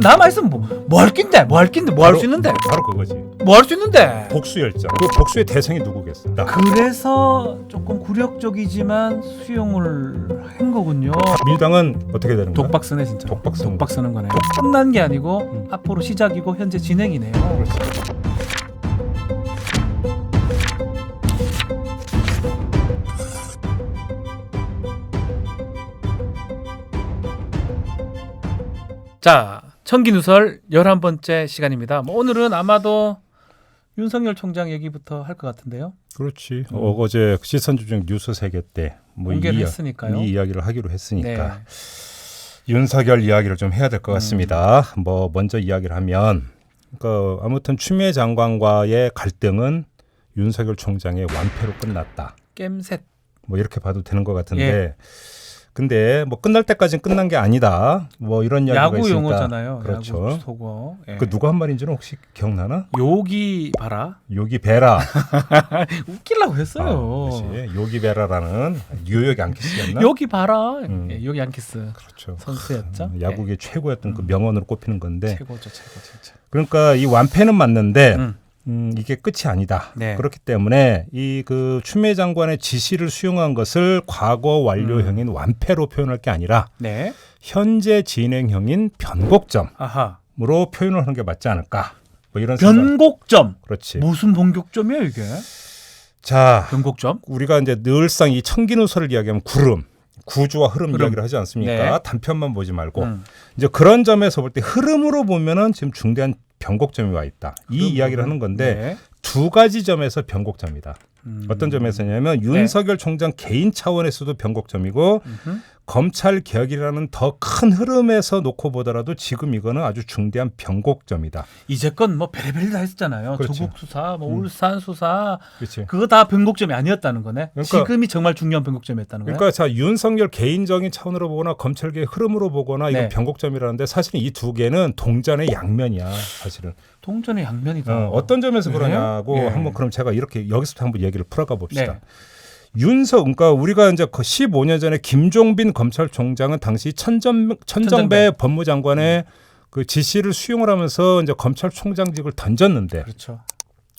남아 있으면 뭐 할 낀데? 뭐 할 낀데? 뭐 할 수 있는데? 바로 그거지. 뭐 할 수 있는데? 복수 열정. 그 복수의 대상이 누구겠어? 그래서 조금 굴욕적이지만 수용을 한 거군요. 민주당은 어떻게 되는 거야? 독박 쓰네 진짜. 독박 쓰는 독박 쓰는 거네. 끝난 게 아니고 앞으로 시작이고 현재 진행이네요. 자, 청기누설 11번째 시간입니다. 뭐 오늘은 아마도 윤석열 총장 얘기부터 할 것 같은데요. 그렇지. 어제 시선집중 뉴스 세계 때 뭐 공개를 했으니까요. 이 이야기를 하기로 했으니까 네. 윤석열 이야기를 좀 해야 될 것 같습니다. 뭐 먼저 이야기를 하면 그러니까 아무튼 추미애 장관과의 갈등은 윤석열 총장의 완패로 끝났다. 겜셋. 뭐 이렇게 봐도 되는 것 같은데 예. 근데 뭐 끝날 때까지는 끝난 게 아니다. 뭐 이런 이야기가 야구 있으니까. 용어잖아요. 그렇죠. 야구 속어. 예. 그 누가 한 말인지는 혹시 기억나나? 요기 봐라. 요기 베라. 웃기려고 했어요. 그렇지. 요기 베라라는 뉴욕 양키스였나? 요기 봐라. 예, 요기 양키스 그렇죠. 선수였죠. 야구계 최고였던 그 명언으로 꼽히는 건데. 최고죠, 최고 진짜. 그러니까 이 완패는 맞는데 이게 끝이 아니다. 네. 그렇기 때문에 이 그 추미애 장관의 지시를 수용한 것을 과거 완료형인 완패로 표현할 게 아니라 네. 현재 진행형인 변곡점으로 아하. 표현을 하는 게 맞지 않을까? 뭐 이런 생각. 변곡점. 그렇지. 무슨 변곡점이에요 이게? 자, 변곡점? 우리가 이제 늘상 이 청기누설을 이야기하면 구름, 구주와 흐름 이야기를 하지 않습니까? 네. 단편만 보지 말고 이제 그런 점에서 볼 때 흐름으로 보면은 지금 중대한 변곡점이 와 있다. 이 이야기를 하는 건데 네. 두 가지 점에서 변곡점이다. 어떤 점에서냐면 윤석열 총장 개인 차원에서도 변곡점이고 검찰 개혁이라는 더 큰 흐름에서 놓고 보더라도 지금 이거는 아주 중대한 변곡점이다. 이제껏 뭐 별의별 다 했잖아요. 그렇죠. 조국 수사, 뭐 울산 수사, 그렇지. 그거 다 변곡점이 아니었다는 거네. 그러니까- 지금이 정말 중요한 변곡점이었다는 거예요. 그러니까 자 윤석열 개인적인 차원으로 보거나 검찰 개혁 흐름으로 보거나 이거 네. 변곡점이라는데 사실은 이 두 개는 동전의 양면이야. 사실은. 동전의 양면이다. 어떤 점에서 네. 그러냐고 예. 한번 그럼 제가 이렇게 여기서부터 한번 얘기를 풀어가 봅시다. 네. 그러니까 우리가 이제 15년 전에 김종빈 검찰총장은 당시 천정배 법무장관의 그 지시를 수용을 하면서 이제 검찰총장직을 던졌는데, 그렇죠.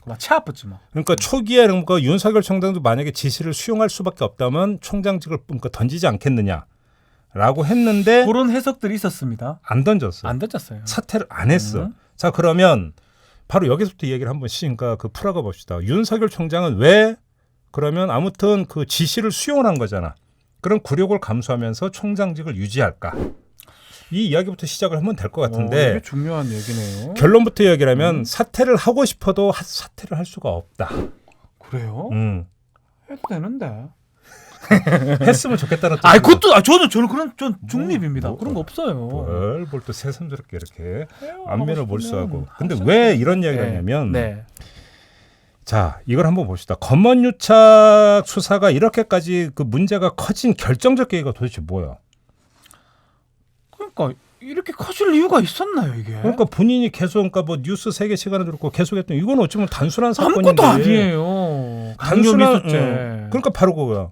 막 치아프지 뭐. 그러니까 초기에 그러니까 윤석열 총장도 만약에 지시를 수용할 수밖에 없다면 총장직을 그러니까 던지지 않겠느냐라고 했는데 그런 해석들이 있었습니다. 안 던졌어. 안 던졌어요. 사퇴를 안 했어. 자 그러면 바로 여기서부터 얘기를 한번 그러니까 그 풀어가 봅시다. 윤석열 총장은 왜 그러면 아무튼 그 지시를 수용을 한 거잖아. 그럼 굴욕을 감수하면서 총장직을 유지할까? 이 이야기부터 시작을 하면 될 것 같은데 이게 중요한 얘기네요. 결론부터 이야기를 하면 사퇴를 하고 싶어도 사퇴를 할 수가 없다. 그래요? 해도 되는데. 했으면 좋겠다는 아, 그것도 저는 그런 좀 중립입니다. 뭐, 그런 거 없어요. 뭘 또 새삼스럽게 이렇게 해요, 안면을 하고 몰수하고. 싶으면 근데 하셔도 왜 돼요. 이런 이야기를 네. 하냐면 네. 자, 이걸 한번 봅시다. 검언유착 수사가 이렇게까지 그 문제가 커진 결정적 계기가 도대체 뭐야? 그러니까 이렇게 커질 이유가 있었나요 이게? 그러니까 본인이 계속 그러니까 뭐 뉴스 세계 시간을 듣고 계속했던 이건 어쩌면 단순한 사건인데 아무것도 아니에요. 단순한 강요미수죄. 그러니까 바로 그거야.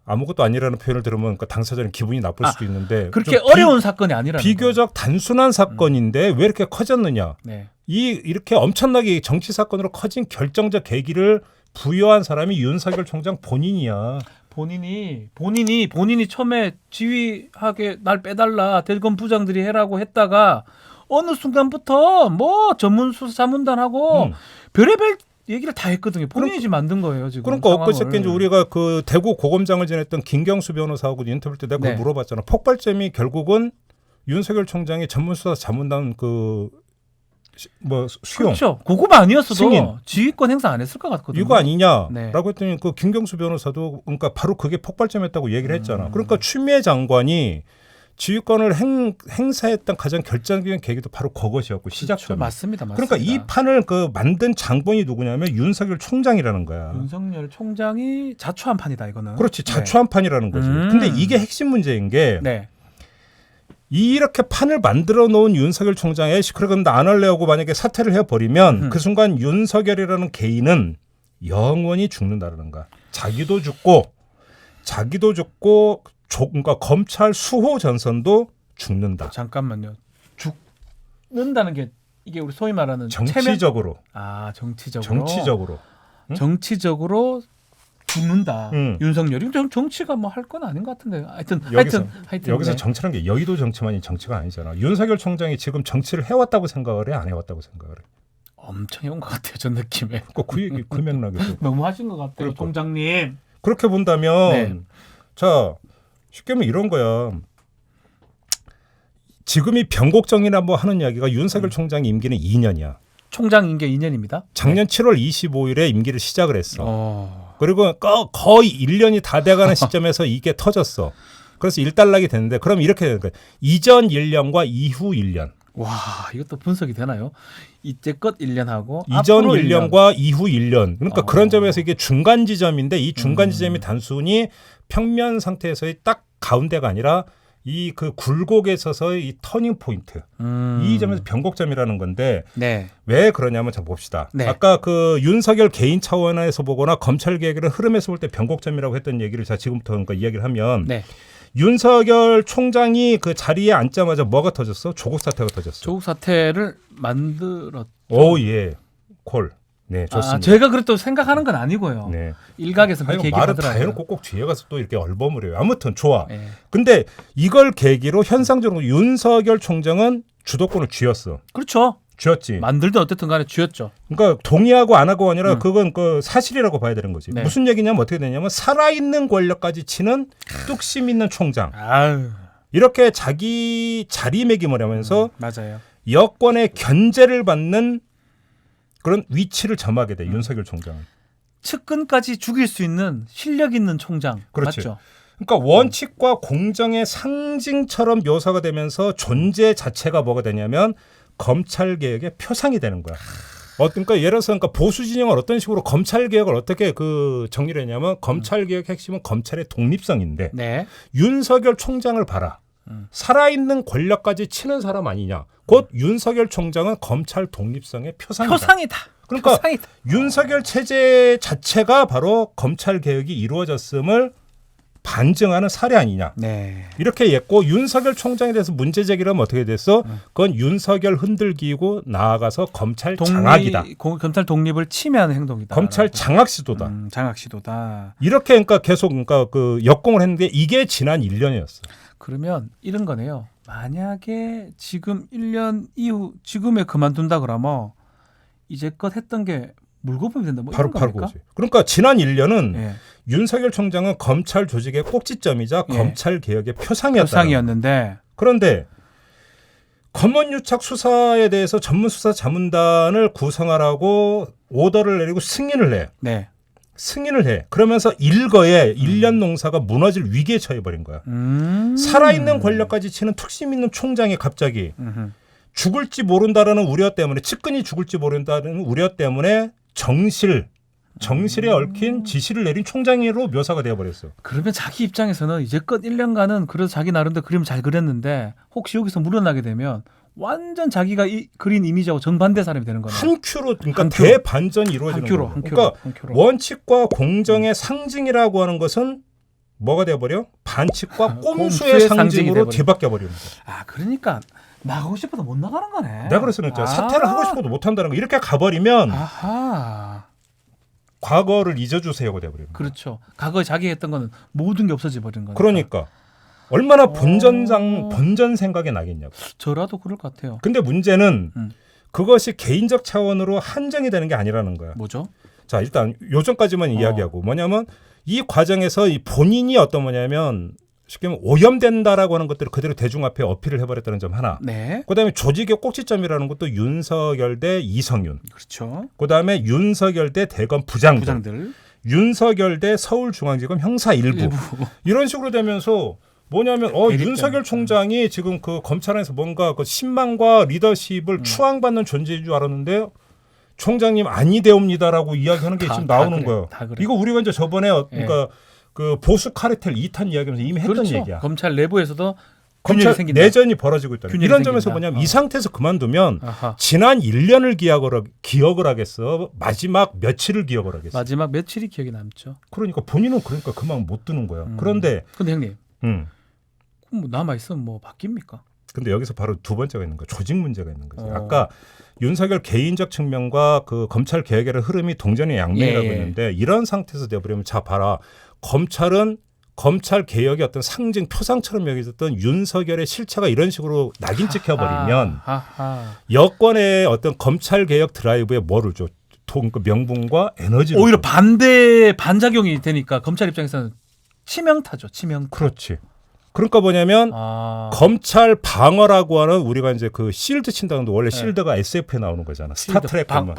아무것도 아니라는 표현을 들으면 그러니까 당사자는 기분이 나쁠 수도 있는데 그렇게 좀 어려운 사건이 아니라는 비교적 단순한 사건인데 왜 이렇게 커졌느냐? 네. 이렇게 엄청나게 정치 사건으로 커진 결정적 계기를 부여한 사람이 윤석열 총장 본인이야. 본인이 처음에 지휘하게 날 빼달라 대검 부장들이 해라고 했다가 어느 순간부터 뭐 전문 수사 자문단하고 별의별 얘기를 다 했거든요. 본인이 지금 만든 거예요 지금. 그러니까 상황을. 엊그저께 이제 우리가 그 대구 고검장을 지냈던 김경수 변호사하고 인터뷰 때 내가 그걸 네. 물어봤잖아. 폭발점이 결국은 윤석열 총장이 전문수사 자문단 그 뭐 수용 그렇죠. 그거만 아니었어도 승인. 지휘권 행사 안 했을 것 같거든요. 이거 아니냐라고 네. 했더니 그 김경수 변호사도 그러니까 바로 그게 폭발점이었다고 얘기를 했잖아. 음. 그러니까 추미애 장관이 지휘권을 행사했던 가장 결정적인 계기도 바로 그것이었고 시작점. 그렇죠. 맞습니다. 그러니까 이 판을 그 만든 장본이 누구냐면 윤석열 총장이라는 거야. 윤석열 총장이 자초한 판이다 이거는. 그렇지, 자초한 판이라는 거지. 음. 근데 이게 핵심 문제인 게 네. 이렇게 판을 만들어 놓은 윤석열 총장의 그럼 나 안 할래 하고 만약에 사퇴를 해버리면 그 순간 윤석열이라는 개인은 영원히 죽는다는 거야. 자기도 죽고 그러니까 검찰 수호 전선도 죽는다. 잠깐만요. 넣는다는 게 이게 우리 소위 말하는 정치적으로. 정치적으로. 응? 정치적으로 죽는다. 윤석열이 정치가 뭐 할 건 아닌 것 같은데. 하여튼 여기서 네. 정치란 게 여의도 정치만이 정치가 아니잖아. 윤석열 총장이 지금 정치를 해왔다고 생각을 해, 안 해왔다고 생각을 해. 엄청 해온 것 같아요, 저 느낌에. 그 얘기 그 맥락에서 너무 하신 것 같아요, 그러니까. 총장님. 그렇게 본다면 네. 자 쉽게 하면 이런 거야. 지금이 변곡정이나 뭐 하는 이야기가 윤석열 총장 임기는 2년이야. 총장 임기 2년입니다. 작년 7월 25일에 임기를 시작을 했어. 그리고 거의 1년이 다 돼가는 시점에서 이게 터졌어. 그래서 일단락이 됐는데 그럼 이렇게 되는 거야. 이전 1년과 이후 1년. 와, 이것도 분석이 되나요? 이때껏 1년하고 이전 앞으로 1년과 이후 1년. 그러니까 그런 점에서 이게 중간 지점인데 이 중간 지점이 단순히 평면 상태에서의 딱 가운데가 아니라 이 그 굴곡에 있어서의 이 터닝 포인트. 이 점에서 변곡점이라는 건데 네. 왜 그러냐면 자 봅시다. 네. 아까 그 윤석열 개인 차원에서 보거나 검찰 개혁의 흐름에서 볼 때 변곡점이라고 했던 얘기를 자 지금부터 그러니까 이야기를 하면 네. 윤석열 총장이 그 자리에 앉자마자 뭐가 터졌어? 조국 사태가 터졌어. 조국 사태를 만들었죠. 오 예. 콜. 네, 좋습니다. 제가 그렇다고 생각하는 건 아니고요. 네. 일각에서 그렇게 말을 다 얘기하더라고요. 해놓고 꼭 뒤에 가서 또 이렇게 얼버무려요. 아무튼 좋아. 네. 근데 이걸 계기로 현상적으로 윤석열 총장은 주도권을 쥐었어. 그렇죠. 쥐었지. 만들든 어쨌든 간에 쥐었죠. 그러니까 동의하고 안 하고 아니라 그건 그 사실이라고 봐야 되는 거지. 네. 무슨 얘기냐면 어떻게 되냐면 살아있는 권력까지 치는 뚝심 있는 총장. 아유. 이렇게 자기 자리매김을 하면서 맞아요. 여권의 견제를 받는 그런 위치를 점하게 돼. 윤석열 총장은. 측근까지 죽일 수 있는 실력 있는 총장. 그렇지. 맞죠? 그러니까 원칙과 공정의 상징처럼 묘사가 되면서 존재 자체가 뭐가 되냐면 검찰 개혁의 표상이 되는 거야. 그러니까 예를 들어서 그러니까 보수 진영은 어떤 식으로 검찰 개혁을 어떻게 그 정리를 했냐면 검찰 개혁 핵심은 검찰의 독립성인데 네. 윤석열 총장을 봐라. 살아있는 권력까지 치는 사람 아니냐. 곧 윤석열 총장은 검찰 독립성의 표상이다. 표상이다. 그러니까 표상이다. 윤석열 체제 자체가 바로 검찰 개혁이 이루어졌음을 반증하는 사례 아니냐. 네. 이렇게 했고 윤석열 총장에 대해서 문제 제기를 하면 어떻게 됐어? 그건 윤석열 흔들기고 나아가서 검찰 장악이다. 검찰 독립을 침해하는 행동이다. 검찰 장악 시도다. 장악 시도다. 이렇게 그러니까 계속 그러니까 그 역공을 했는데 이게 지난 1년이었어. 그러면 이런 거네요. 만약에 지금 1년 이후 지금에 그만둔다 그러면 이제껏 했던 게 물거품이 된다. 뭐 바로 이런 겁니까? 그거지. 그러니까 지난 1년은 예. 윤석열 총장은 검찰 조직의 꼭지점이자 예. 검찰 개혁의 표상이었다. 표상이었는데 그런데 검언유착 수사에 대해서 전문수사 자문단을 구성하라고 오더를 내리고 승인을 해. 네. 승인을 해. 그러면서 일거에 1년 농사가 무너질 위기에 처해버린 거야. 살아있는 권력까지 치는 특심 있는 총장이 갑자기 죽을지 모른다라는 우려 때문에 측근이 죽을지 모른다는 우려 때문에 정실에 얽힌 지시를 내린 총장으로 묘사가 되어버렸어. 그러면 자기 입장에서는 이제껏 1년간은 그래도 자기 나름대로 그림을 잘 그렸는데 혹시 여기서 물러나게 되면 완전 자기가 그린 이미지하고 정반대 사람이 되는 거네요. 한 큐로 그러니까 한 큐로. 대반전이 이루어지는 거예요. 그러니까 한 큐로. 원칙과 공정의 상징이라고 하는 것은 뭐가 되어버려? 반칙과 꼼수의 꼼수의 상징이 상징으로 돼버려. 뒤바뀌어 버리는 거야. 그러니까 나가고 싶어도 못 나가는 거네. 내가 그래서 사퇴를 하고 싶어도 못 한다는 거. 이렇게 가버리면 아하. 과거를 잊어주세요가 되어버리는 거야. 그렇죠. 과거에 자기 했던 거는 모든 게 없어져 버리는 거니까. 그러니까 얼마나 본전 생각이 나겠냐고. 저라도 그럴 것 같아요. 근데 문제는 음. 그것이 개인적 차원으로 한정이 되는 게 아니라는 거야. 뭐죠? 자, 일단 요점까지만 이야기하고 뭐냐면 이 과정에서 이 본인이 어떤 뭐냐면 쉽게 말하면 오염된다라고 하는 것들을 그대로 대중 앞에 어필을 해버렸다는 점 하나. 네. 그다음에 조직의 꼭지점이라는 것도 윤석열 대 이성윤. 그렇죠. 그다음에 윤석열 대 대검 부장들. 부장들. 윤석열 대 서울중앙지검 형사 일부. 이런 식으로 되면서 뭐냐면 윤석열 총장이 지금 그 검찰 안에서 뭔가 그 신망과 리더십을 추앙받는 존재인 줄 알았는데 총장님 아니되옵니다라고 이야기하는 게 지금 나오는 그래, 거예요. 다 그래. 이거 우리가 이제 저번에 그러니까 그 보수 카르텔 2탄 이야기하면서 이미 했던 그렇죠. 얘기야. 검찰 내부에서도 검찰 생긴다. 내전이 벌어지고 있다. 균열이 이런 점에서 생긴다. 뭐냐면 이 상태에서 그만두면 아하. 지난 1년을 기억을 하겠어. 마지막 며칠을 기억을 하겠어. 마지막 며칠이 기억에 남죠. 그러니까 본인은 그러니까 그만 못 두는 거야. 그런데 근데 형님, 음. 그럼 뭐 남아 있으면 뭐 바뀝니까? 근데 여기서 바로 두 번째가 있는 거예요. 조직 문제가 있는 거죠. 아까 윤석열 개인적 측면과 그 검찰 개혁의 흐름이 동전의 양면이라고 했는데 이런 상태에서 돼버리면 자 봐라. 검찰은 검찰 개혁의 어떤 상징 표상처럼 여겨졌던 윤석열의 실체가 이런 식으로 낙인 찍혀버리면 여권의 어떤 검찰 개혁 드라이브에 뭐를 줘? 그 명분과 에너지를 오히려 반작용이 되니까 검찰 입장에서는 치명타죠. 치명타. 그렇지. 그러니까 뭐냐면 검찰 방어라고 하는 우리가 이제 그 실드 친다는데 원래 실드가 SF에 나오는 거잖아. 스타트랙 보면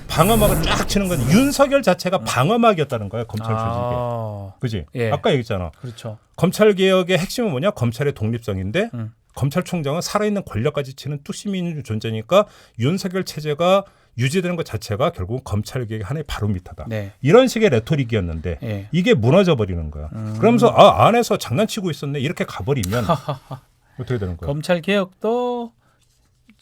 방어막을 쫙 치는 건 윤석열 자체가 방어막이었다는 거야 검찰 조직에. 그지? 예. 아까 얘기했잖아. 그렇죠. 검찰 개혁의 핵심은 뭐냐? 검찰의 독립성인데 검찰총장은 살아있는 권력까지 치는 뚝심이 있는 존재니까 윤석열 체제가 유지되는 것 자체가 결국 검찰 개혁의 하나의 바로미터다. 네. 이런 식의 레토릭이었는데 네. 이게 무너져 버리는 거야. 그러면서 안에서 장난치고 있었네 이렇게 가버리면 어떻게 되는 거야? 검찰 개혁도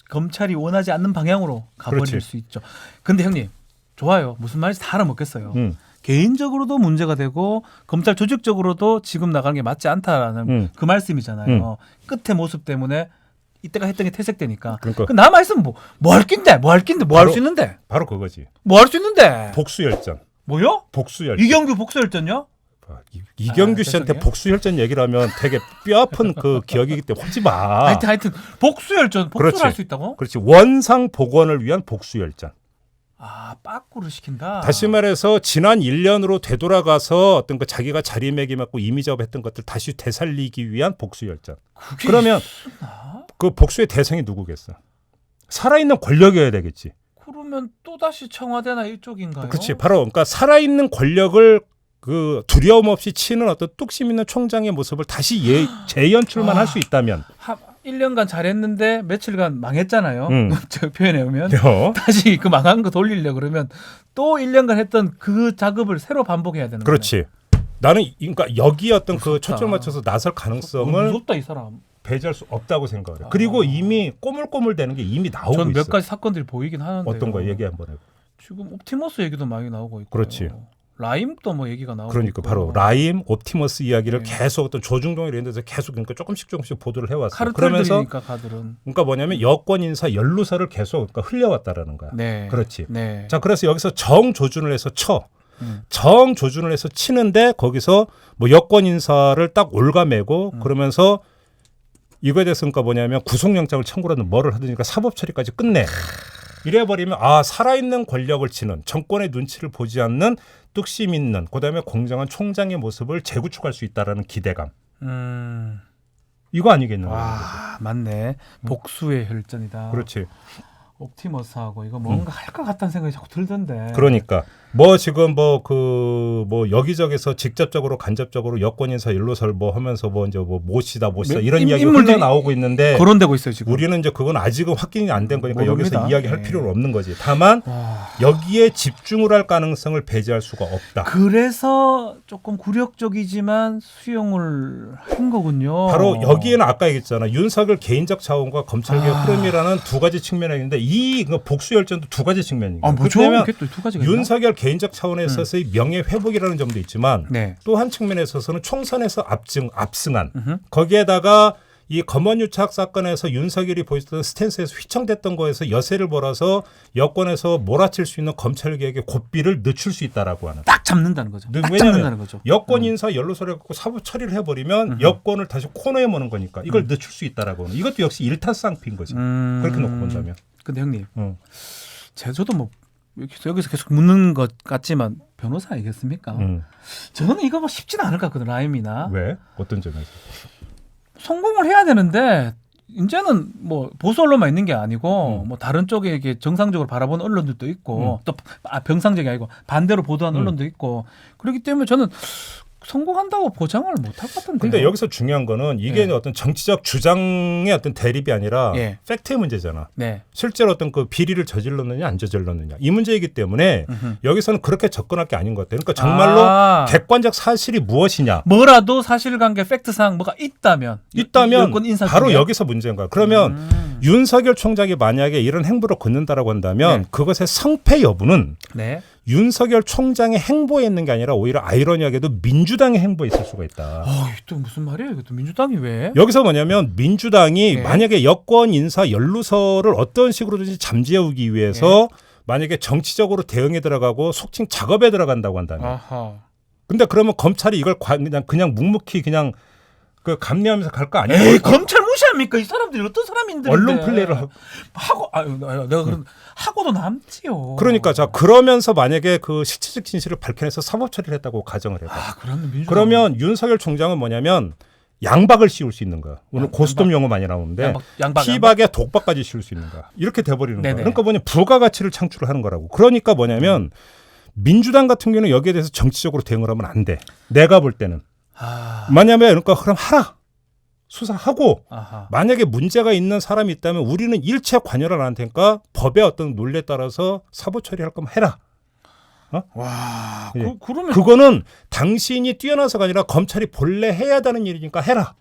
검찰이 원하지 않는 방향으로 가버릴 그렇지. 수 있죠. 근데 형님 좋아요. 무슨 말인지 다 알아먹겠어요. 개인적으로도 문제가 되고 검찰 조직적으로도 지금 나가는 게 맞지 않다라는 그 말씀이잖아요. 끝의 모습 때문에 이때가 했던 게 퇴색되니까. 그러니까. 남아 있으면 뭐 할 낀데 뭐 할 수 있는데 바로 그거지. 뭐 할 수 있는데 복수열전. 뭐요? 복수열전. 이경규 복수열전요? 이경규 씨한테 죄송해요. 복수열전 얘기를 하면 되게 뼈아픈 그 기억이기 때문에 하지 마. 하여튼 복수열전 복수를 그렇지. 할 수 있다고? 그렇지. 원상 복원을 위한 복수열전. 빠꾸를 시킨다. 다시 말해서 지난 1년으로 되돌아가서 어떤 그 자기가 자리매김하고 이미지업했던 것들 다시 되살리기 위한 복수열전. 그러면 그 복수의 대상이 누구겠어? 살아있는 권력이어야 되겠지. 그러면 또 다시 청와대나 이쪽인가요? 그렇지. 바로 그러니까 살아있는 권력을 그 두려움 없이 치는 어떤 뚝심 있는 총장의 모습을 다시 재연출만 할 수 있다면 1년간 잘했는데 며칠간 망했잖아요. 저 표현해 보면 다시 그 망한 거 돌리려고 그러면 또 1년간 했던 그 작업을 새로 반복해야 되는 거예요. 그렇지. 나는 그러니까 여기 어떤 무섭다. 그 초점 맞춰서 나설 가능성을 무섭다 이 사람. 배제할 수 없다고 생각을 해. 그리고 이미 꼬물꼬물대는 게 이미 나오고 전 몇 있어. 가지 사건들이 보이긴 하는데 어떤 거 얘기 한번 해봐. 지금 옵티머스 얘기도 많이 나오고 있고. 그렇지. 라임도 뭐 얘기가 나오고 그러니까 있고. 바로 라임, 옵티머스 이야기를 네. 계속 어떤 조중동에 이런 데서 계속 그러니까 조금씩 보도를 해왔어. 카르텔들이니까 가들은. 그러니까 뭐냐면 여권 인사 연루설을 계속 그러니까 흘려왔다라는 거야. 네. 그렇지. 네. 자, 그래서 여기서 정조준을 해서 정조준을 해서 치는데 거기서 뭐 여권 인사를 딱 올가매고 그러면서 이거에 대해서 그러니까 뭐냐면 구속영장을 청구를 하든 뭐를 하든 그러니까 사법 처리까지 끝내. 이래버리면 살아있는 권력을 치는 정권의 눈치를 보지 않는 뚝심 있는 그다음에 공정한 총장의 모습을 재구축할 수 있다라는 기대감. 이거 아니겠는가? 맞네. 복수의 혈전이다. 그렇지. 옵티머스하고 이거 뭔가 할 것 같다는 생각이 자꾸 들던데. 그러니까 뭐 지금 뭐 여기저기서 직접적으로 간접적으로 여권 인사 연루설 뭐 하면서 뭐 이제 뭐 모시다 이런 이야기가 흘러 나오고 있는데 거론되고 있어요 지금. 우리는 이제 그건 아직은 확인이 안 된 거니까 모릅니다. 여기서 이야기할 필요는 없는 거지. 다만 여기에 집중을 할 가능성을 배제할 수가 없다. 그래서 조금 굴욕적이지만 수용을 한 거군요. 바로 여기에는 아까 얘기했잖아. 윤석열 개인적 자원과 검찰개혁 흐름이라는 두 가지 측면이 있는데 이 복수열전도 두 가지 측면이 있어요. 뭐죠? 이게 또 두 가지가 있나? 윤석열 개인적 차원에 있어서의 명예 회복이라는 점도 있지만 네. 또 한 측면에 있어서는 총선에서 압승한 거기에다가 이 검언유착 사건에서 윤석열이 보였던 스탠스에서 휘청됐던 거에서 여세를 벌어서 여권에서 몰아칠 수 있는 검찰개혁의 고삐를 늦출 수 있다라고 하는. 딱 잡는다는 거죠. 딱 왜냐하면 잡는다는 거죠. 여권 인사 연루설을 갖고 사법 처리를 해버리면 여권을 다시 코너에 모는 거니까 이걸 늦출 수 있다라고 하는. 이것도 역시 일타쌍피인 거지. 그렇게 놓고 본다면. 근데 형님, 저도 뭐 여기서 계속 묻는 것 같지만 변호사 아니겠습니까? 저는 이거 뭐 쉽지는 않을 것 같거든. 라임이나. 왜? 어떤 점에서? 성공을 해야 되는데 이제는 뭐 보수 언론만 있는 게 아니고 뭐 다른 쪽에 이게 정상적으로 바라보는 언론들도 있고 또 병상적이 아니고 반대로 보도하는 언론도 있고 그렇기 때문에 저는 성공한다고 보장을 못할 것 같은데. 근데 여기서 중요한 거는 이게 어떤 정치적 주장의 어떤 대립이 아니라 팩트의 문제잖아. 네. 실제로 어떤 그 비리를 저질렀느냐 안 저질렀느냐 이 문제이기 때문에 여기서는 그렇게 접근할 게 아닌 것 같아요. 그러니까 정말로 객관적 사실이 무엇이냐. 뭐라도 사실관계 팩트상 뭐가 있다면 여권 인사 바로 중에? 여기서 문제인 거야. 그러면 윤석열 총장이 만약에 이런 행보를 걷는다라고 한다면 그것의 성패 여부는 윤석열 총장의 행보에 있는 게 아니라 오히려 아이러니하게도 민주당의 행보에 있을 수가 있다. 또 무슨 말이에요? 이것도 민주당이 왜? 여기서 뭐냐면 민주당이 네. 만약에 여권 인사 연루설을 어떤 식으로든지 잠재우기 위해서 만약에 정치적으로 대응에 들어가고 속칭 작업에 들어간다고 한다면 아하. 근데 그러면 검찰이 이걸 그냥 묵묵히 그냥 그 감내하면서 갈 거 아니에요? 에이, 검찰 무시합니까? 이 사람들이 어떤 사람인데? 언론 플레이를 하고 내가 그런 하고도 남지요. 그러니까 자 그러면서 만약에 그 실체적 진실을 밝혀내서 사법 처리를 했다고 가정을 해봐. 그러면 윤석열 총장은 뭐냐면 양박을 씌울 수 있는 거야. 오늘 고스톱 용어 많이 나오는데 피박에 독박까지 씌울 수 있는 거야. 이렇게 돼버리는 거야. 그러니까 뭐냐 부가가치를 창출을 하는 거라고. 그러니까 뭐냐면 민주당 같은 경우는 여기에 대해서 정치적으로 대응을 하면 안 돼. 내가 볼 때는. 만약에 그러니까 그럼 하라. 수사하고 만약에 문제가 있는 사람이 있다면 우리는 일체 관여를 안 할 테니까 법의 어떤 논리에 따라서 사법 처리할 거면 해라. 와, 그러면 그거는 당신이 뛰어나서가 아니라 검찰이 본래 해야 되는 일이니까 해라.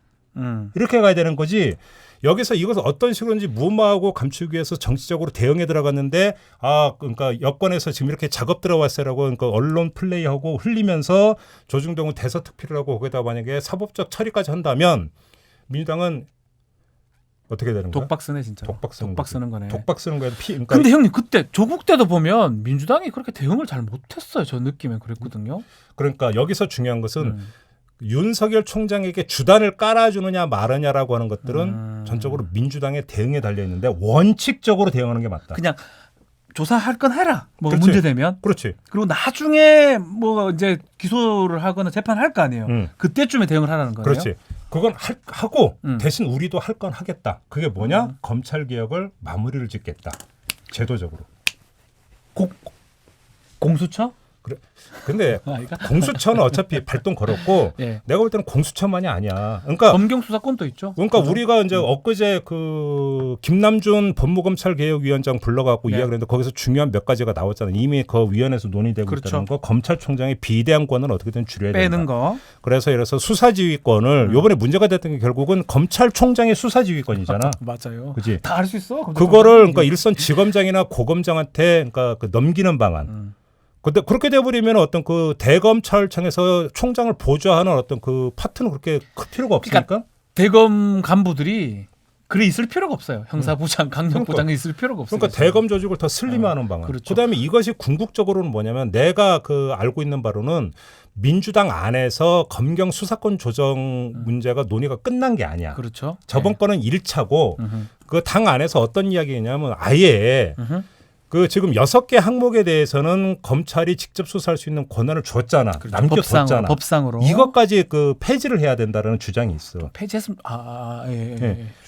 이렇게 가야 되는 거지. 여기서 이것을 어떤 식으로든지 무마하고 감추기 위해서 정치적으로 대응에 들어갔는데 그러니까 여권에서 지금 이렇게 작업 들어왔어요라고 그러니까 언론 플레이하고 흘리면서 조중동은 대서특필을 하고 거기다 만약에 사법적 처리까지 한다면 민주당은 어떻게 되는 거야? 독박 쓰네 진짜. 독박 쓰는 거네. 독박 쓰는 거야. 그러니까 근데 형님 그때 조국 때도 보면 민주당이 그렇게 대응을 잘 못했어요. 저 느낌엔 그랬거든요. 그러니까 여기서 중요한 것은 윤석열 총장에게 주단을 깔아주느냐 말느냐라고 하는 것들은 전적으로 민주당의 대응에 달려 있는데 원칙적으로 대응하는 게 맞다. 그냥 조사할 건 해라. 뭐 그렇지. 문제 되면. 그렇지. 그리고 나중에 뭐 이제 기소를 하거나 재판할 거 아니에요. 그때쯤에 대응을 하라는 거예요. 그렇지. 그건 하고 대신 우리도 할 건 하겠다. 그게 뭐냐? 검찰 개혁을 마무리를 짓겠다. 제도적으로. 공수처? 그래. 근데 공수처는 어차피 발동 걸었고 내가 볼 때는 공수처만이 아니야. 그러니까 검경 수사권도 있죠. 그러니까 우리가 이제 엊그제 그 김남준 법무검찰개혁위원장 불러갖고 이야기를 했는데 거기서 중요한 몇 가지가 나왔잖아요. 이미 그 위원회에서 논의되고 있다는 거. 검찰총장의 비대한 권을 어떻게든 줄여야 된다. 빼는 거. 그래서 예를 들어서 수사지휘권을 이번에 문제가 됐던 게 결국은 검찰총장의 수사지휘권이잖아. 맞아요. 그지? 다 할 수 있어. 그거를 그러니까 일선 지검장이나 고검장한테 그러니까 그 넘기는 방안. 근데 그렇게 돼버리면 어떤 그 대검찰청에서 총장을 보좌하는 어떤 그 파트는 그렇게 클 필요가 없으니까. 그러니까 대검 간부들이 그래 있을 필요가 없어요. 형사부장, 강력부장이 있을 필요가 없어요. 그러니까 대검 조직을 더 슬림화하는 방안. 그렇죠. 그다음에 이것이 궁극적으로는 뭐냐면 내가 그 알고 있는 바로는 민주당 안에서 검경 수사권 조정 문제가 논의가 끝난 게 아니야. 그렇죠. 저번 거는 1차고 그 당 안에서 어떤 이야기냐면 아예 그 지금 6개 항목에 대해서는 검찰이 직접 수사할 수 있는 권한을 줬잖아. 그렇죠. 남겨뒀잖아. 법상으로. 이것까지 그 폐지를 해야 된다라는 주장이 있어. 폐지했으면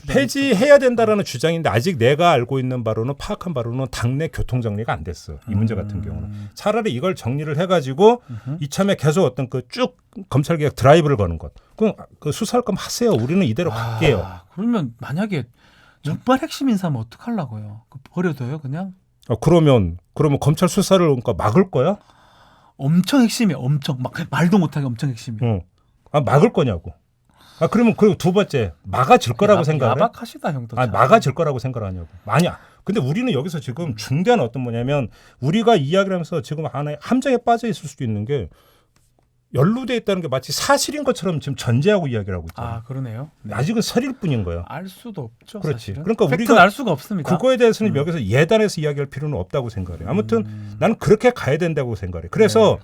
폐지해야 된다라는 주장인데 아직 내가 알고 있는 바로는 파악한 바로는 당내 교통 정리가 안 됐어. 이 문제 같은 경우는. 차라리 이걸 정리를 해가지고 이참에 계속 어떤 그 쭉 검찰개혁 드라이브를 거는 것. 그럼 그 수사할 거면 하세요. 우리는 이대로 갈게요. 그러면 만약에 정말 핵심 인사면 어떡하려고요? 버려둬요 그냥? 그러면 검찰 수사를 그러니까 막을 거야? 엄청 핵심이야. 엄청 막 말도 못하게 엄청 핵심이야. 막을 거냐고. 그러면 그리고 두 번째 막아질 거라고 생각해? 야박하시다 형도. 막아질 거라고 생각하냐고. 아니야. 근데 우리는 여기서 지금 중대한 어떤 뭐냐면 우리가 이야기를 하면서 지금 하나의 함정에 빠져 있을 수도 있는 게 연루돼 있다는 게 마치 사실인 것처럼 지금 전제하고 이야기를 하고 있잖아. 그러네요. 네. 아직은 설일 뿐인 거야. 알 수도 없죠. 그렇지. 사실은. 그러니까 우리가 알 수가 없습니다. 그거에 대해서는 여기서 예단해서 이야기할 필요는 없다고 생각해. 아무튼 나는 그렇게 가야 된다고 생각해. 그래서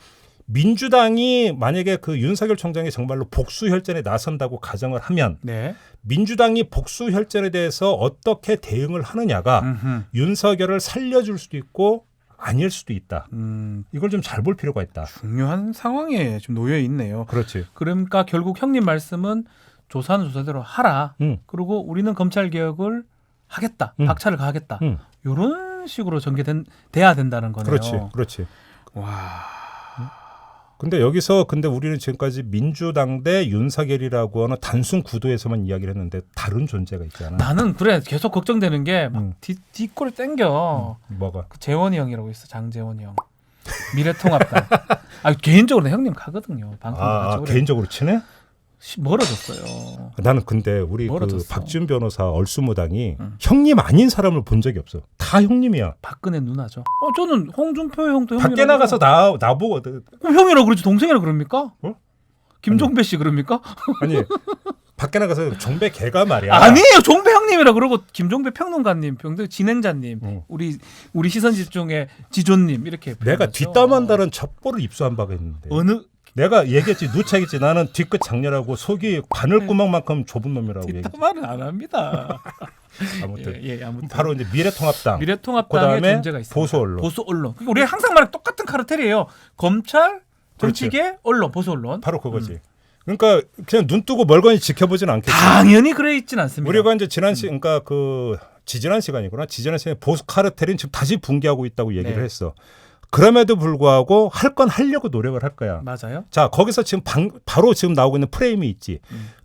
민주당이 만약에 그 윤석열 총장이 정말로 복수 혈전에 나선다고 가정을 하면 민주당이 복수 혈전에 대해서 어떻게 대응을 하느냐가 윤석열을 살려줄 수도 있고 아닐 수도 있다. 이걸 좀 잘 볼 필요가 있다. 중요한 상황에 좀 놓여 있네요. 그렇지. 그러니까 결국 형님 말씀은 조사는 조사대로 하라. 그리고 우리는 검찰 개혁을 하겠다. 박차를 가하겠다. 이런 식으로 전개돼야 된다는 거네요. 그렇지. 와. 근데 우리는 지금까지 민주당 대 윤석열이라고 하는 단순 구도에서만 이야기를 했는데 다른 존재가 있잖아. 나는 그래 계속 걱정되는 게 막 뒷골 땡겨. 뭐가? 그 재원이 형이라고 있어. 장재원이 형. 미래통합당. 개인적으로 형님 가거든요. 방송 개인적으로 친해? 멀어졌어요. 나는 근데 우리 그 박지훈 변호사 얼수무당이 형님 아닌 사람을 본 적이 없어. 다 다 형님이야. 박근혜 누나죠. 저는 홍준표 형도 형이라고. 밖에 나가서 나보고 그럼 형이라고 그러지 동생이라고 그럽니까? 어? 김종배 씨 그럽니까? 아니 밖에 나가서 종배 개가 말이야. 아니에요. 종배 형님이라 그러고 김종배 평론가님, 병들 진행자님, 어. 우리 시선 집중의 지조님 이렇게. 내가 표현하죠. 뒷담한다는 첩보를 입수한 바가 있는데. 어느 내가 얘기했지 누차겠지. 나는 뒤끝 장렬하고 속이 바늘구멍만큼 좁은 놈이라고 얘기. 뒷담화는 안 합니다. 아무튼 예, 아무튼 바로 이제 미래통합당. 미래통합당의 그다음에 존재가 있습니다. 보수 언론. 보수 언론. 그러니까 우리가 항상 말하는 똑같은 카르텔이에요. 검찰, 정치계, 언론, 보수 언론. 바로 그거지. 그러니까 그냥 눈 뜨고 멀거니 지켜보진 않겠지. 당연히 그래 있진 않습니다. 우리가 이제 그러니까 그 지지난 시간이구나. 지지난 시간에 보수 카르텔은 지금 다시 붕괴하고 있다고 얘기를 네. 했어. 그럼에도 불구하고 할 건 하려고 노력을 할 거야. 맞아요. 자, 거기서 지금 바로 지금 나오고 있는 프레임이 있지.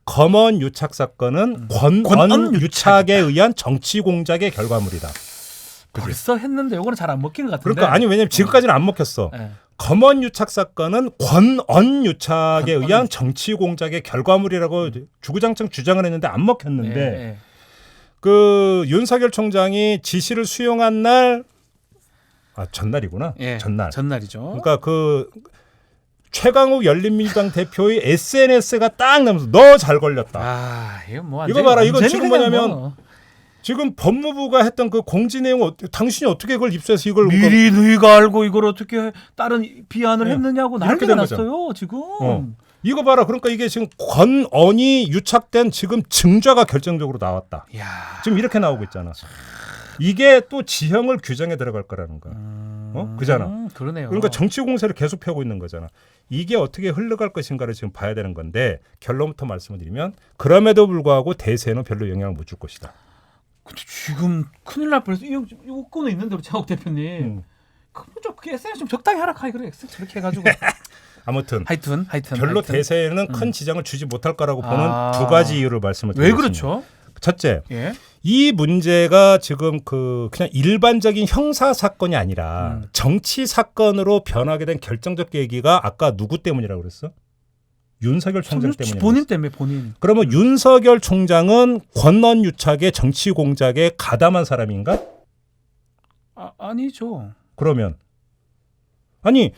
검언 유착 사건은 권언 유착에 의한 정치 공작의 결과물이다. 벌써 했는데 요거는 잘 안 먹힌 것 같은데. 그러니까 아니 왜냐면 지금까지는 안 먹혔어. 네. 검언 유착 사건은 권언 유착에 권언 의한 정치 공작의 결과물이라고 주구장창 주장을 했는데 안 먹혔는데 네. 그 윤석열 총장이 지시를 수용한 날 전날이구나. 예, 전날. 전날이죠. 그러니까 그 최강욱 열린민주당 대표의 SNS가 딱 나면서 너 잘 걸렸다. 이거 뭐 이거 봐라. 이거 완전히 지금 그냥 뭐냐면 뭐. 지금 법무부가 했던 그 공지 내용 당신이 어떻게 그걸 입수해서 이걸 미리 너희가 알고 이걸 어떻게 다른 비안을 네. 했느냐고 이렇게 난리가 된 거죠. 났어요. 지금. 이거 봐라. 그러니까 이게 지금 권언이 유착된 지금 증자가 결정적으로 나왔다. 야. 지금 이렇게 나오고 있잖아. 이게 또 지형을 규정에 들어갈 거라는 거야. 그잖아. 그러네요. 그러니까 정치 공세를 계속 펴고 있는 거잖아. 이게 어떻게 흘러갈 것인가를 지금 봐야 되는 건데 결론부터 말씀을 드리면 그럼에도 불구하고 대세는 별로 영향을 못 줄 것이다. 근데 지금 큰일 날 뻔해서 이거 건은 있는데 우리 차옥 대표님. 그 SNS 좀 적당히 하라 카이 그래. 저렇게 해가지고. 아무튼 하여튼 별로 하여튼. 대세에는 큰 지장을 주지 못할 거라고 보는 두 가지 이유를 말씀을 왜 드리겠습니다. 그렇죠? 첫째, 예. 이 문제가 지금 그냥 일반적인 형사 사건이 아니라 정치 사건으로 변하게 된 결정적 계기가 아까 누구 때문이라고 그랬어? 윤석열 총장 때문이라고 본인 그랬어. 때문에 본인. 그러면 윤석열 총장은 권언 유착의 정치 공작에 가담한 사람인가? 아니죠. 그러면 아니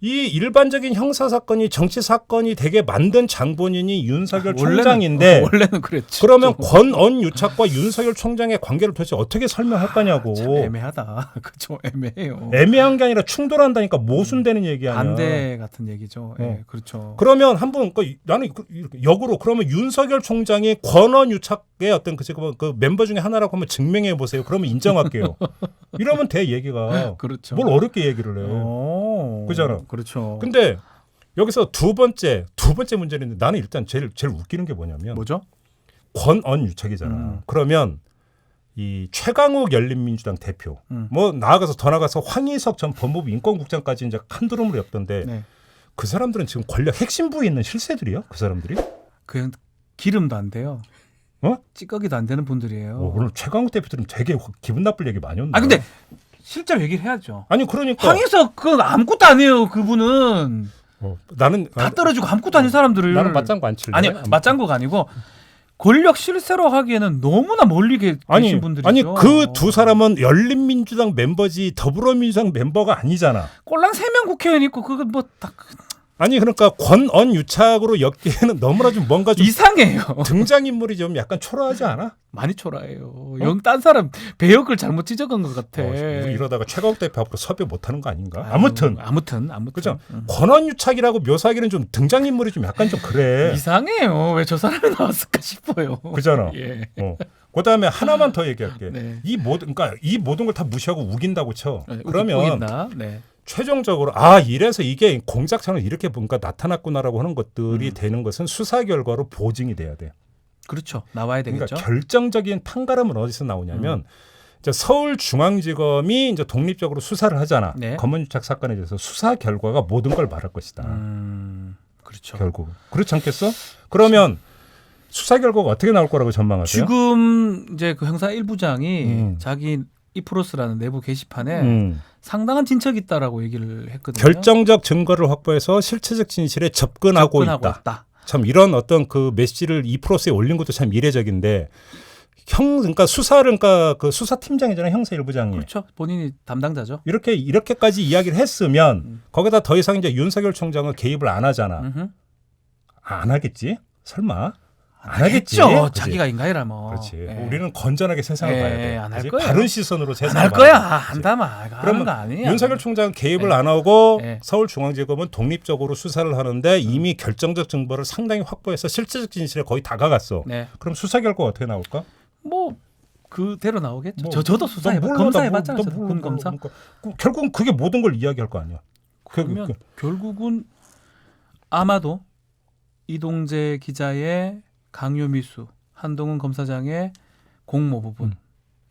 이 일반적인 형사 사건이 정치 사건이 되게 만든 장본인이 윤석열 총장인데 원래는 그랬죠. 그러면 권언 유착과 윤석열 총장의 관계를 도대체 어떻게 설명할 거냐고. 참 애매하다. 그죠, 애매해요. 애매한 게 아니라 충돌한다니까 모순되는 얘기 아니야. 반대 같은 얘기죠. 예, 그렇죠. 그러면 한번 나는 이렇게 역으로 그러면 윤석열 총장이 권언 유착의 어떤 그 멤버 중에 하나라고 한번 증명해 보세요. 그러면 인정할게요. 이러면 돼 얘기가. 그렇죠. 뭘 어렵게 얘기를 해. 그잖아. 그렇죠. 근데 여기서 두 번째 문제는 있는데 나는 일단 제일 웃기는 게 뭐냐면 뭐죠? 권언 유착이잖아. 그러면 이 최강욱 열린민주당 대표, 뭐 나아가서 더 나아가서 황희석 전 법무부 인권국장까지 이제 한두름으로 엮던데 네. 그 사람들은 지금 권력 핵심 부에 있는 실세들이야? 그 사람들이? 그냥 기름도 안 돼요. 찌꺼기도 안 되는 분들이에요. 오늘 최강욱 대표들은 되게 기분 나쁠 얘기 많이 한다. 근데 실제로 얘기를 해야죠. 아니 그러니까 황희석 그 아무것도 아니에요. 그분은 나는 다 떨어지고 아무것도 아닌 사람들을 나는 맞장구 안 칠래. 아니 맞장구가 아니고 권력 실세로 하기에는 너무나 멀리 계신 분들이죠. 아니 그 두 사람은 열린민주당 멤버지 더불어민주당 멤버가 아니잖아. 꼴랑 3명 국회의원 있고 그거 뭐 다 아니 그러니까 권언 유착으로 엮기에는 너무나 좀 뭔가 좀 이상해요. 등장인물이 좀 약간 초라하지 않아? 많이 초라해요. 딴 사람 배역을 잘못 찢어간 것 같아. 우리 이러다가 최강욱 대표 앞으로 섭외 못하는 거 아닌가? 아무튼 그죠. 권언 유착이라고 묘사하기는 좀 등장인물이 좀 약간 좀 그래. 이상해요. 왜 저 사람이 나왔을까 싶어요. 그잖아. 예. 그다음에 하나만 더 얘기할게. 네. 이 모든 걸 다 무시하고 우긴다고 쳐. 네, 그러면 우긴다. 네. 최종적으로 이래서 이게 공작처럼 이렇게 뭔가 나타났구나라고 하는 것들이 되는 것은 수사 결과로 보증이 돼야 돼. 그렇죠. 나와야 되겠죠. 그러니까 결정적인 판가름은 어디서 나오냐면 이제 서울중앙지검이 이제 독립적으로 수사를 하잖아. 네. 검언유착 사건에 대해서 수사 결과가 모든 걸 말할 것이다. 그렇죠. 결국 그렇지 않겠어? 그러면 수사 결과가 어떻게 나올 거라고 전망하세요? 지금 이제 그 형사 1부장이 자기 이프로스라는 내부 게시판에 상당한 진척이 있다라고 얘기를 했거든요. 결정적 증거를 확보해서 실체적 진실에 접근하고 있다. 참 이런 어떤 그 메시지를 이프로스에 올린 것도 참 이례적인데 그러니까 수사를 그러니까 그 수사팀장이잖아요. 형사 1부장이. 그렇죠. 본인이 담당자죠. 이렇게까지 이야기를 했으면 거기다 더 이상 이제 윤석열 총장은 개입을 안 하잖아. 음흠. 안 하겠지? 설마? 안 하겠지. 했죠. 그치? 자기가 인간이라면. 그렇지. 예. 우리는 건전하게 세상을 예, 봐야 돼. 안 할 그치? 거예요. 바른 시선으로 안 세상을 할 봐야 거야. 돼. 그치? 한다면 하는 그러면 거 아니야. 윤석열 총장은 개입을 예. 안 하고 예. 서울중앙지검은 독립적으로 수사를 하는데 이미 결정적 증거를 상당히 확보해서 실질적 진실에 거의 다가갔어. 네. 그럼 수사 결과 어떻게 나올까? 뭐 그대로 나오겠죠. 뭐, 저도 수사해 검사해봤잖아요. 저도 군 검사. 결국은 그게 모든 걸 이야기할 거 아니야. 그러면 결국은 아마도 이동재 기자의 강요미수, 한동훈 검사장의 공모 부분이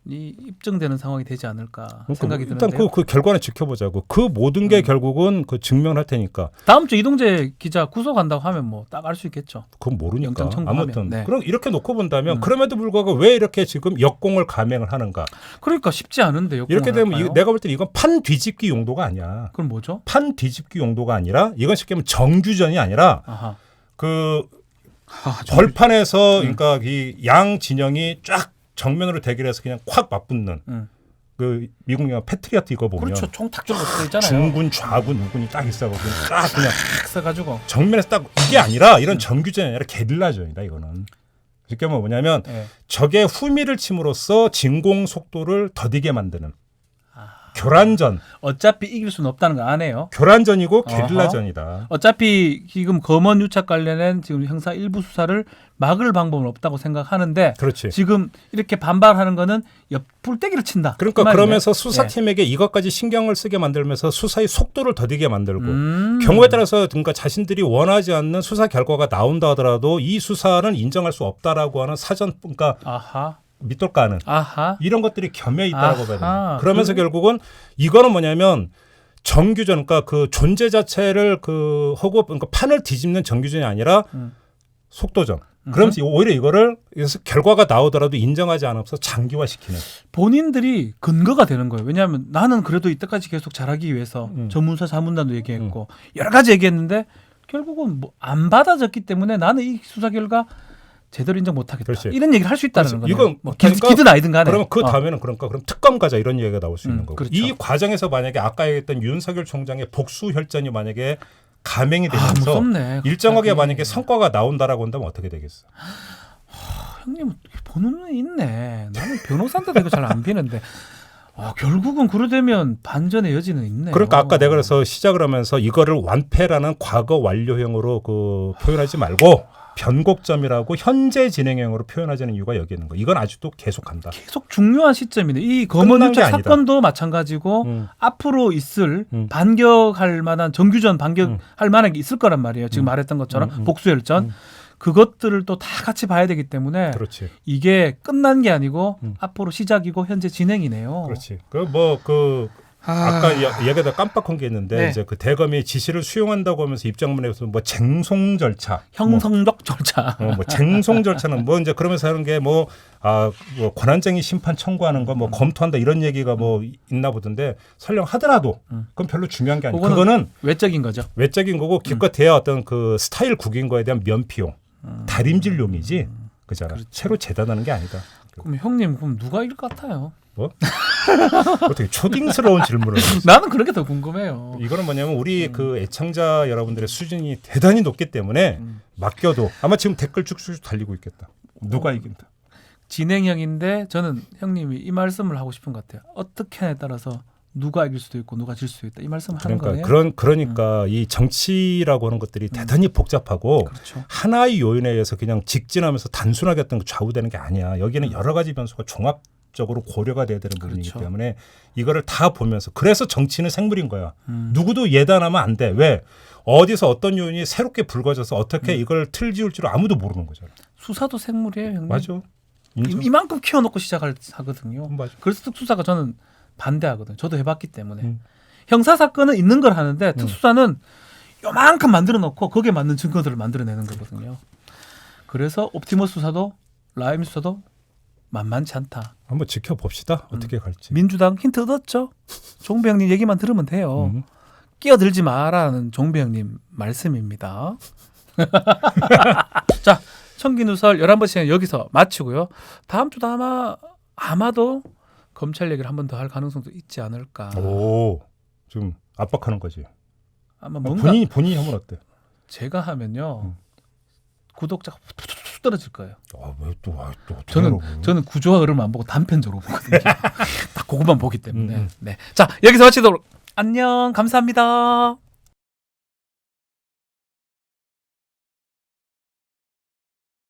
입증되는 상황이 되지 않을까 생각이 일단 드는데요. 그 결과는 지켜보자고. 그 모든 게 결국은 그 증명할 테니까. 다음 주 이동재 기자 구속한다고 하면 뭐 딱 알 수 있겠죠. 그건 모르니까. 영장 청구하면. 아무튼 네. 그럼 이렇게 놓고 본다면 그럼에도 불구하고 왜 이렇게 지금 역공을 감행을 하는가? 그러니까 쉽지 않은데 이렇게 되면 할까요? 내가 볼 때 이건 판 뒤집기 용도가 아니야. 그럼 뭐죠? 판 뒤집기 용도가 아니라 이건 쉽게 말하면 정규전이 아니라 아하. 그 벌판에서 그러니까 이 양 진영이 쫙 정면으로 대결해서 그냥 콱 맞붙는 그 미국 영화 패트리어트 이거 보면 그렇죠. 총탁 들고 써 있잖아요. 중군, 좌군, 우군이 딱 있어가지고 딱 그냥 탁 써가지고. 정면에서 딱 이게 아니라 이런 정규전이 아니라 게릴라전이다 이거는. 쉽게 말하면 뭐냐면 예. 적의 후미를 침으로써 진공 속도를 더디게 만드는 교란전. 어차피 이길 수는 없다는 거 아네요. 교란전이고 게릴라전이다. 어차피 지금 검언 유착 관련된 지금 형사 일부 수사를 막을 방법은 없다고 생각하는데 그렇지. 지금 이렇게 반발하는 거는 뿔떼기를 친다. 그러니까 그 말이네. 그러면서 수사팀에게 이것까지 신경을 쓰게 만들면서 수사의 속도를 더디게 만들고 음. 경우에 따라서 그러니까 자신들이 원하지 않는 수사 결과가 나온다 하더라도 이 수사는 인정할 수 없다라고 하는 사전 그러니까 아하. 밑돌까는 아하. 이런 것들이 겸해 있다라고 봐야 아하. 됩니다. 그러면서 결국은 이거는 뭐냐면 정규전 그러니까 그 존재 자체를 그 허구 그러니까 판을 뒤집는 정규전이 아니라 속도전. 그러면서 오히려 이거를 그래서 결과가 나오더라도 인정하지 않아서 장기화시키는. 본인들이 근거가 되는 거예요. 왜냐하면 나는 그래도 이때까지 계속 잘하기 위해서 전문사 자문단도 얘기했고 여러 가지 얘기했는데 결국은 뭐 안 받아졌기 때문에 나는 이 수사 결과 제대로 인정 못하겠다. 그렇지. 이런 얘기를 할 수 있다는 거예요. 이건 뭐 그러니까 기든 아니든 간에. 그러면 그 다음에는 그러니까 그럼 특검 가자 이런 얘기가 나올 수 있는 거고. 그렇죠. 이 과정에서 만약에 아까 얘기했던 윤석열 총장의 복수 혈전이 만약에 감행이 아, 되면서 무섭네. 일정하게 갑자기. 만약에 성과가 나온다라고 한다면 어떻게 되겠어? 형님 보는 눈이 있네. 나는 변호사인데도 이거 잘 안 비는데. 결국은 그러되면 반전의 여지는 있네요. 그러니까 아까 내가 그래서 시작을 하면서 이거를 완패라는 과거 완료형으로 그 표현하지 말고 변곡점이라고 현재 진행형으로 표현하자는 이유가 여기 있는 거. 이건 아직도 계속한다. 계속 중요한 시점이네. 이 끝난 게 검언유착 아니다. 사건도 마찬가지고 앞으로 있을 음. 반격할 만한 정규전 반격할 만한 게 있을 거란 말이에요. 지금 말했던 것처럼 복수열전. 그것들을 또 다 같이 봐야 되기 때문에 그렇지. 이게 끝난 게 아니고 앞으로 시작이고 현재 진행이네요. 그렇지. 아까 얘기하다 깜빡한 게 있는데 네. 이제 그 대검이 지시를 수용한다고 하면서 입장문에서 뭐 쟁송 절차, 형성적 절차. 뭐 쟁송 절차는 뭐 이제 그러면서 하는 게 뭐 권한쟁의 심판 청구하는 거 뭐 검토한다 이런 얘기가 뭐 있나 보던데 설령 하더라도 그건 별로 중요한 게 아니고 그거는 외적인 거죠. 외적인 거고 기껏해야 어떤 그 스타일 국인 거에 대한 면피용, 다림질용이지, 그잖아. 새로 재단하는 게 아니다. 그럼 형님 그럼 누가 이길 것 같아요? 뭐? 어떻게 초딩스러운 질문을 나는 그렇게 더 궁금해요. 이거는 뭐냐면 우리 그 애청자 여러분들의 수준이 대단히 높기 때문에 맡겨도 아마 지금 댓글 쭉쭉 달리고 있겠다. 누가 이긴다. 진행형인데 저는 형님이 이 말씀을 하고 싶은 것 같아요. 어떻게 하냐에 따라서 누가 이길 수도 있고 누가 질 수도 있다. 이 말씀을 하는 거예요. 그러니까 이 정치라고 하는 것들이 대단히 복잡하고 그렇죠. 하나의 요인에 의해서 그냥 직진하면서 단순하게 어떤 좌우되는 게 아니야. 여기는 여러 가지 변수가 종합적으로 고려가 돼야 되는 부분이기 그렇죠. 때문에 이거를 다 보면서 그래서 정치는 생물인 거야. 누구도 예단하면 안 돼. 왜? 어디서 어떤 요인이 새롭게 불거져서 어떻게 이걸 틀지을 줄 아무도 모르는 거잖아. 수사도 생물이에요, 형님. 맞아. 이만큼 키워놓고 하거든요. 맞아. 그래서 특수사가 저는 반대하거든요. 저도 해봤기 때문에. 형사 사건은 있는 걸 하는데 특수사는 요만큼 만들어 놓고 거기에 맞는 증거들을 만들어내는 거거든요. 그래서 옵티머스 수사도 라임 수사도 만만치 않다. 한번 지켜봅시다. 어떻게 갈지. 민주당 힌트 얻었죠? 종배 형님 얘기만 들으면 돼요. 끼어들지 마라는 종배 형님 말씀입니다. 자, 청기누설 11번 시간 여기서 마치고요. 다음 주도 아마도 검찰 얘기를 한 번 더 할 가능성도 있지 않을까. 오, 지금 압박하는 거지. 아마 뭔가 본인이 하면 어때? 제가 하면요. 구독자가 툭툭 떨어질 거예요. 왜또 저는 구조와 흐름 안 보고 단편적으로 보거든요. 딱 그것만 보기 때문에. 네. 자, 여기서 마치도록. 안녕. 감사합니다.